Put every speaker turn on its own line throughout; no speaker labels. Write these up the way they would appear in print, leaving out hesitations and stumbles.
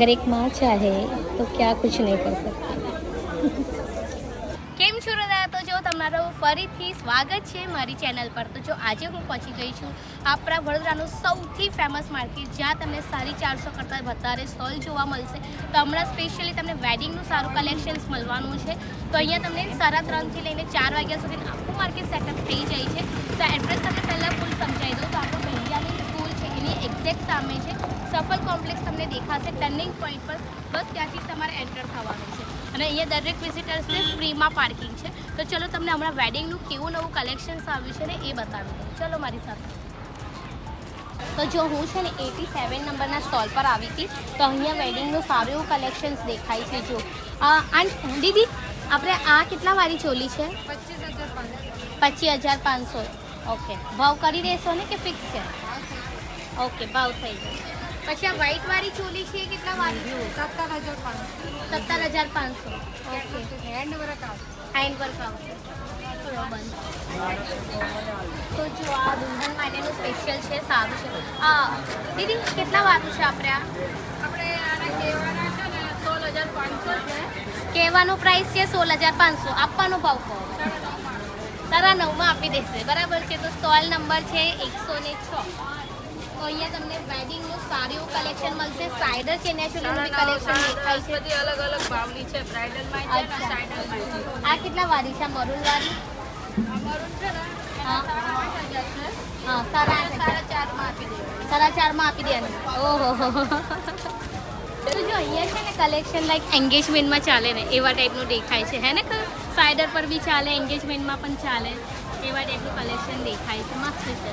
अगर एक माँ चाहे तो क्या कुछ नहीं कर सकती। કેમ છો બધા? તો જો તમારું ફરીથી સ્વાગત છે મારી ચેનલ પર. તો જો આજે હું પહોંચી ગઈ છું આપણા વડોદરાનું સૌથી ફેમસ માર્કેટ, જ્યાં તમને 450 કરતાં વધારે સ્ટોલ જોવા મળશે. તો હમણાં સ્પેશિયલી તમને વેડિંગનું સારું કલેક્શન્સ મળવાનું છે. તો અહીંયા તમને 3:30થી લઈને 4 વાગ્યા સુધી આખું માર્કેટ સેટઅપ થઈ જાય છે. તો એડ્રેસ તમને પહેલાં ફૂલ સમજાવી દઉં. તો આપણું ભૈયાની સ્કૂલ છે એની એક્ઝેક્ટ સામે છે. સફલ કોમ્પ્લેક્સ તમને દેખાશે ટર્નિંગ પોઈન્ટ પર. બસ ત્યાંથી તમારે એન્ટર થવાનું છે. અને અહીંયા દરેક વિઝિટર્સને ફ્રીમાં પાર્કિંગ છે. તો ચલો તમને હમણાં વેડિંગનું કેવું નવું કલેક્શન્સ આવ્યું છે ને એ બતાવી દઉં. ચલો મારી સાથે. તો જો હું છે ને 87 નંબરના સ્ટોલ પર આવી હતી. તો અહીંયા વેડિંગનું સારું એવું કલેક્શન્સ દેખાય છે. જો દીદી આપણે આ કેટલા વાળી ચોલી છે? 25,500. ઓકે, ભાવ કરી દેશો ને કે ફિક્સ છે? ઓકે, ભાવ થઈ જશે. પછી આ વ્હાઈટ વાળી ચોલી છે કેટલા વાળી? 17,500. ઓકે, હેન્ડ વર્ક આવશે. બરોબર. તો જો આ દુલ્હન માટેનું સ્પેશિયલ છે, સારું છે. દીદી કેટલા વાળું છે આપણે આ?
આના કહેવાના છે ને 16,500 છે.
કહેવાનો પ્રાઇસ છે 16,500. આપવાનો ભાવ કહો. 9.5 આપી દેશે, બરાબર છે. તો સ્ટોલ નંબર છે 106. તો અહીંયા તમને વેડિંગનું સારું એવું કલેક્શન મળશે. સાઇડર ચેનિયાચોલીનું બી કલેક્શન દેખાય છે.
બધી અલગ અલગ ભાવની છે. બ્રાઇડલમાં છે ને સાઇડલમાં છે.
આ કેટલા વાળી છે? મરૂન વાળી?
અમારું છે ને
હા
8,500 છે.
હા, 4,500.
4,500 આપી દેવાનું.
4,500 આપી દેવાનું. ઓહો. તો જો અહીંયા છે ને કલેક્શન લાઈક એન્ગેજમેન્ટમાં ચાલે ને એવા ટાઈપનું દેખાય છે. હે ને સાઇડર પર બી ચાલે, એન્ગેજમેન્ટમાં પણ ચાલે એવા ટાઈપનું કલેક્શન દેખાય છે. મસ્ત છે.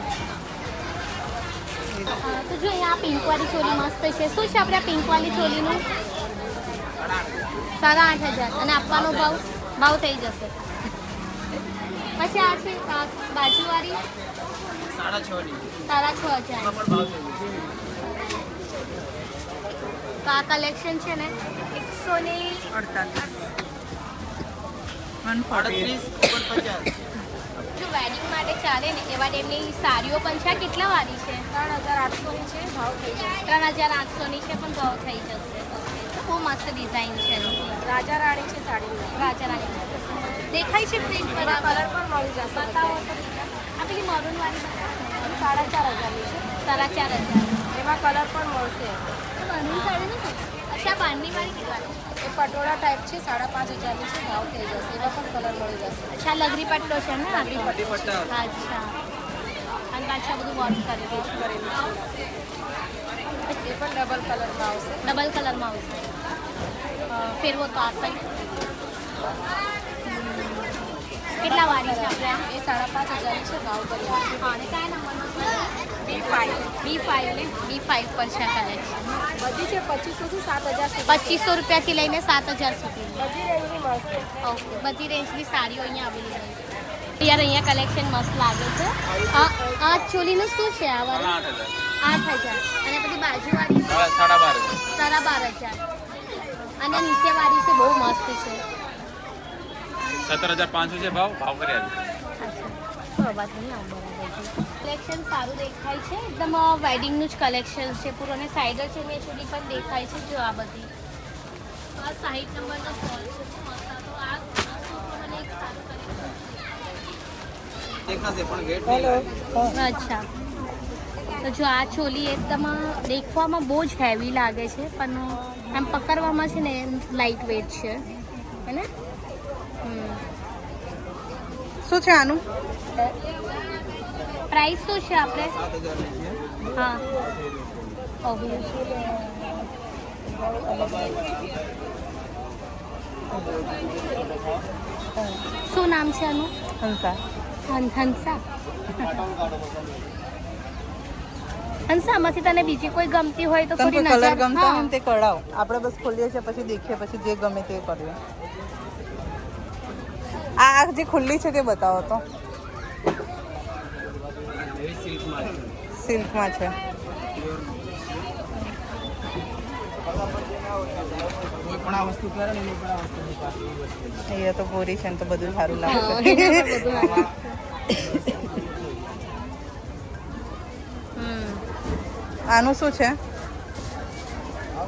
તો જો અહીંયા આ પિંકવાળી ચોલી મસ્ત છે. શું છે આપણે આ પિંકવાળી ચોલીનું? 8,500. અને આપવાનો ભાવ થઈ જશે. પછી આ છે બાજુવાળી 6,500. તો આ કલેક્શન છે ને
138.
જો વેડિંગ માટે ચાલે ને એવા ટાઈપની સાડીઓ પણ છે. કેટલા વાળી છે?
3,800 ની છે. ભાવ થઈ જશે.
3,800ની છે, પણ ભાવ થઈ જશે. બહુ મસ્ત ડિઝાઇન છે.
રાજા રાણી છે સાડી.
રાજા રાણી દેખાય છે પ્રિન્ટ બરાબર.
કલર પણ મળી જશે.
બતાવો તો. આ પેલી મરૂન વાળી બતાવો.
4,500 ની છે.
4,500.
એમાં કલર પણ મળશે.
બહારની સાડી નથી. અચ્છા, બહારની વાળી કેટલા છે?
એ પટોળા ટાઈપ છે. 5,500 ની છે. ભાવ થઈ જશે. એમાં પણ કલર મળી જશે.
અચ્છા, લગરી પટ્ટો છે ને?
લગરી પટ્ટો.
અચ્છા. અને પાછા બધું વર્ક કરેલું છે.
એ પણ ડબલ કલરમાં આવશે.
ડબલ કલરમાં આવશે. ફેરવો તો આ સાઈડ. કેટલા વાળી છે આપણે આ?
એ 5,500 ની છે. ભાવ કરી આપશે.
હા, અને કયા નંબરનો છે?
B5
B5 ને B5 પર છે કલેક્શન.
બધી છે 2500 થી 7,000 સુધી.
2500 રૂપિયાથી લઈને 7,000 સુધી.
બધી રેન્જની મળશે.
ઓકે, બધી રેન્જની સાડીઓ અહીંયા આવેલી છે. યાર અહીંયા કલેક્શન મસ્ત લાગે છે. આ ચોલીનું શું છે? આ વાળી 8,000. અને પછી બાજુવાળી 12,500. અને નીચેવાળી છે બહુ મસ્ત છે.
17,500 છે. ભાવ કરી
કલેક્શન સારું દેખાય છે. એકદમ વેડિંગનું જ કલેક્શન છે પૂરું. અને સાઇડર છે મેં ચોલી પણ દેખાય છે. જો આ બધી આ 60 નંબરનો સ્ટોલ છે. તો આ મને એક સારું કલેક્શન. અચ્છા, તો જો આ ચોલી એકદમ દેખવામાં બહુ જ હેવી લાગે છે, પણ આમ પકડવામાં છે ને લાઇટ વેટ છે. હે ને?
શું છે આનું
પ્રાઇસ શું છે આપણે? હા, શું નામ છે આનું?
હંસા.
હંસા. હંસામાંથી તને બીજી કોઈ ગમતી હોય તો થોડી
કલર
નજર.
ગમતા હોય ને તે કઢાવ. આપણે બસ ખોલીએ છીએ, પછી દેખીએ, પછી જે ગમે તે કરીએ. આ જે ખુલ્લી છે તે બતાવો તો. સિલ્કમાં છે. અહીંયા તો ગોરી છે ને તો બધું સારું લાગે. આનું શું છે?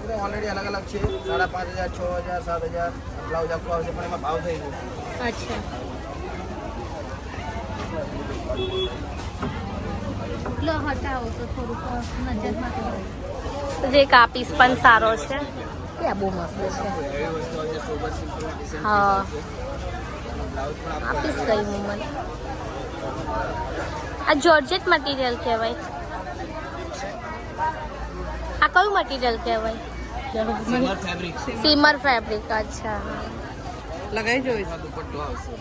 આપણે ઓલરેડી અલગ અલગ છે 5,500, 6,000, 7,000 બ્લાઉઝ આખું આવશે પણ એમાં ભાવ થઈ જશે.
અચ્છા લો હટાવો તો થોડુંક નજરમાં તો જે કાપીસ પણ સારો છે
આ બહુ મસ્ત છે.
એવી વસ્તુ આવશે સોબર સિમ્પલ ડિઝાઇન
હા
બ્લાઉઝ પણ
આપીશ કઈ હું મને આ જોર્જેટ મટીરિયલ કહેવાય આ કયું મટીરિયલ કહેવાય
સિલ્વર ફેબ્રિક છે.
સીમર ફેબ્રિક અચ્છા
લગાઈ જોઈ
એમાં દુપટ્ટો આવશે.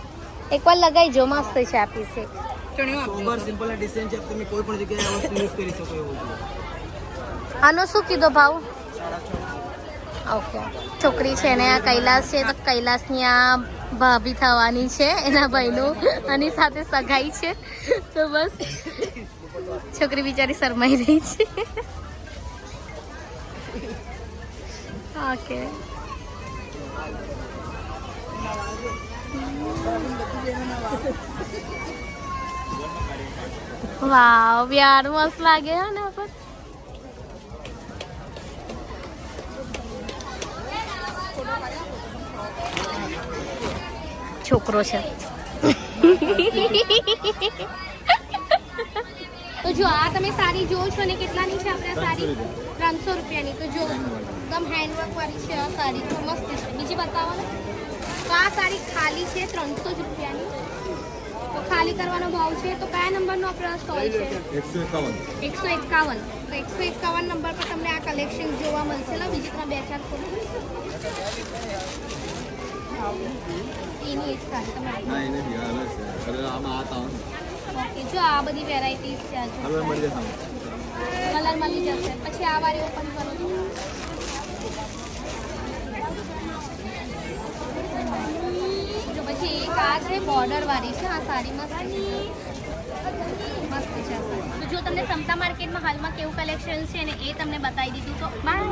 એકવાર લગાઈ જો મસ્ત છે આ પીસ એક
ચણ્યો
સોબર સિમ્પલ ડિઝાઇન છે તમે કોઈ પણ જગ્યાએ આ વસ્તુ યુઝ કરી શકો એવું છે.
આનો શું કીધો ભાવ
6,500.
ઓકે છોકરી છે ને આ કૈલાસ છે તો કૈલાસની આ ભાભી થવાની છે એના ભાઈનું આની સાથે સગાઈ છે તો બસ છોકરી બિચારી શરમાઈ રહી છે ઓકે વાવ યાર મસ્ત લાગે હે ને પર છોકરો છે તો જો આ તમે સાડી જોવો છો ને કેટલાની છે આપણે આ સાડી 300 રૂપિયાની તો જો એકદમ હેન્ડવર્ક વાળી છે આ સાડી તો મસ્ત છે બીજી બતાવો ને તો આ સાડી ખાલી છે 300 જ રૂપિયાની તો ખાલી કરવાનો ભાવ છે તો કયા નંબરનો આપણો સ્ટોલ છે 151 તો 151 નંબર પર તમને આ કલેક્શન જોવા મળશે ને બીજી તમે બે ચાર ખોલો એની એક સાડી તમે ઓકે જો આ બધી વેરાયટીઝ છે આ કલર મળી જશે પછી આ વાળી ઓપન કરો છો જો પછી એક આ છે બોર્ડર વાળી છે આ સાડી મસ્ત છે મસ્ત છે આ સાડી તો જો તમને સમતા માર્કેટમાં હાલમાં કેવું કલેક્શન છે ને એ તમને બતાવી દીધું તો બાય